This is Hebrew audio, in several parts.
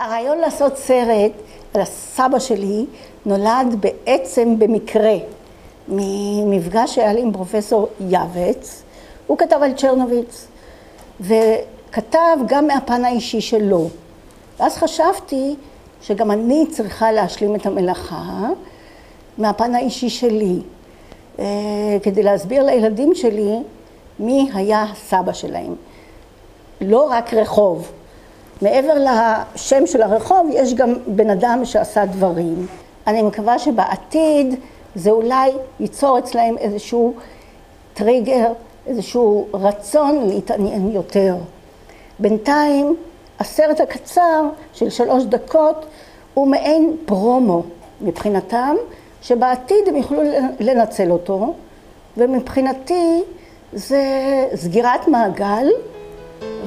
הרעיון לעשות סרט על הסבא שלי נולד בעצם במקרה, ממפגש שהיה לי עם פרופסור יווץ. הוא כתב על צ'רנוביץ, וכתב גם מהפן האישי שלו. ואז חשבתי שגם אני צריכה להשלים את המלאכה מהפן האישי שלי, כדי להסביר לילדים שלי מי היה הסבא שלהם. לא רק רחוב. מעבר לשם של הרחוב יש גם בן אדם שעשה דברים. אני מקווה שבעתיד זה אולי ייצור אצלהם איזשהו טריגר, איזשהו רצון להתעניין יותר. בינתיים הסרט הקצר של 3 דקות הוא מעין פרומו מבחינתם, שבעתיד הם יוכלו לנצל אותו, ומבחינתי זה סגירת מעגל,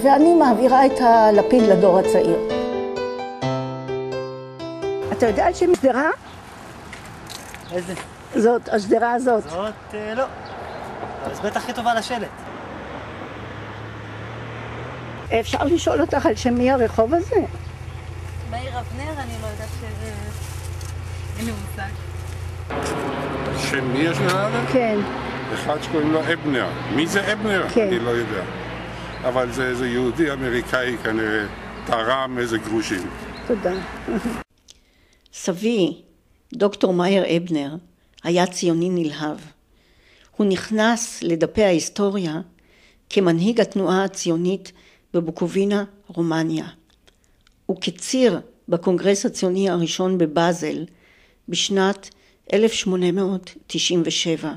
ואני מעבירה את הלפיד לדור הצעיר. אתה יודע על שם שדרה? איזה? זאת, השדרה הזאת. זאת לא. אז בטח הכי טובה לשלט. אפשר לשאול אותך על שם מי הרחוב הזה? מאיר אבנר, אני לא יודעת אין לי מושג. שם מי יש לך? כן. אחד שקוראים לו אבנר. מי זה אבנר? כן. אני לא יודע. אבל זה איזה יהודי אמריקאי כנראה תרם איזה גרושים. תודה. סבי, דוקטור מאיר אבנר, היה ציוני נלהב. הוא נכנס לדפי ההיסטוריה כמנהיג התנועה הציונית בבוקובינה, רומניה. וכציר בקונגרס הציוני הראשון בבאזל בשנת 1897,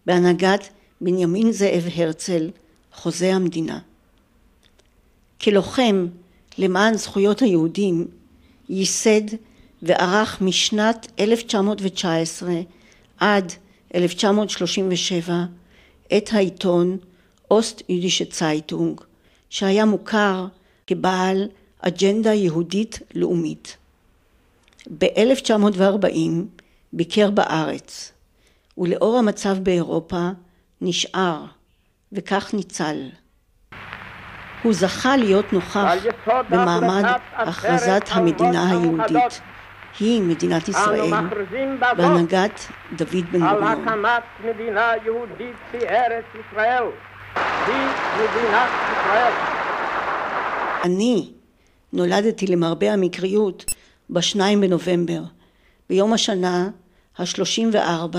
בהנהגת בנימין זאב הרצל, חוזה המדינה. כלוחם למען זכויות היהודים, ייסד וערך משנת 1919 עד 1937 את העיתון אוסט יודישה צייטונג, שהיה מוכר כבעל אג'נדה יהודית לאומית. ב-1940 ביקר בארץ, ולאור המצב באירופה נשאר, וכך ניצל. הוא זכה להיות נוכח במעמד הכרזת המדינה היהודית, היא מדינת ישראל, בהנהגת דוד בן גוריון. הקמת מדינה יהודית בארץ ישראל, היא מדינת ישראל. אני נולדתי למרבה המקריות ב-2 בנובמבר, ביום השנה ה-34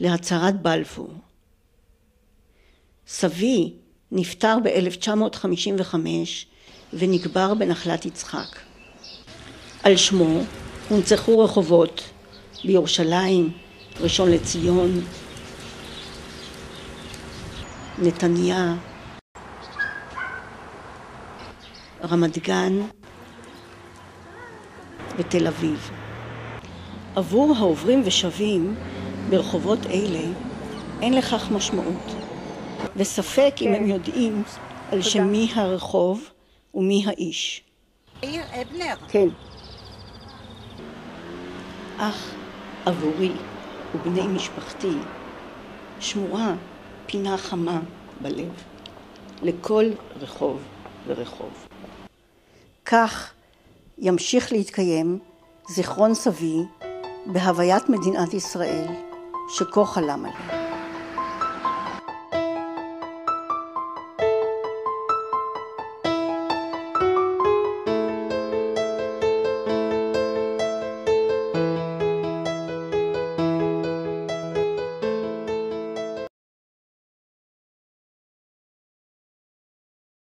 להצהרת בלפור. סבי נפטר ב-1955 ונקבר בנחלת יצחק. על שמו הונצחו רחובות בירושלים, ראשון לציון, נתניה, רמת גן ותל אביב. עבור העוברים ושבים ברחובות אלה אין לכך משמעות, וספק אם הם יודעים על שם מי הרחוב ומי האיש. מאיר אבנר. כן. אך עבורי ובני משפחתי שמורה פינה חמה בלב לכל רחוב ורחוב. כך ימשיך להתקיים זיכרון סבי בהוויית מדינת ישראל שכה חלם עליה.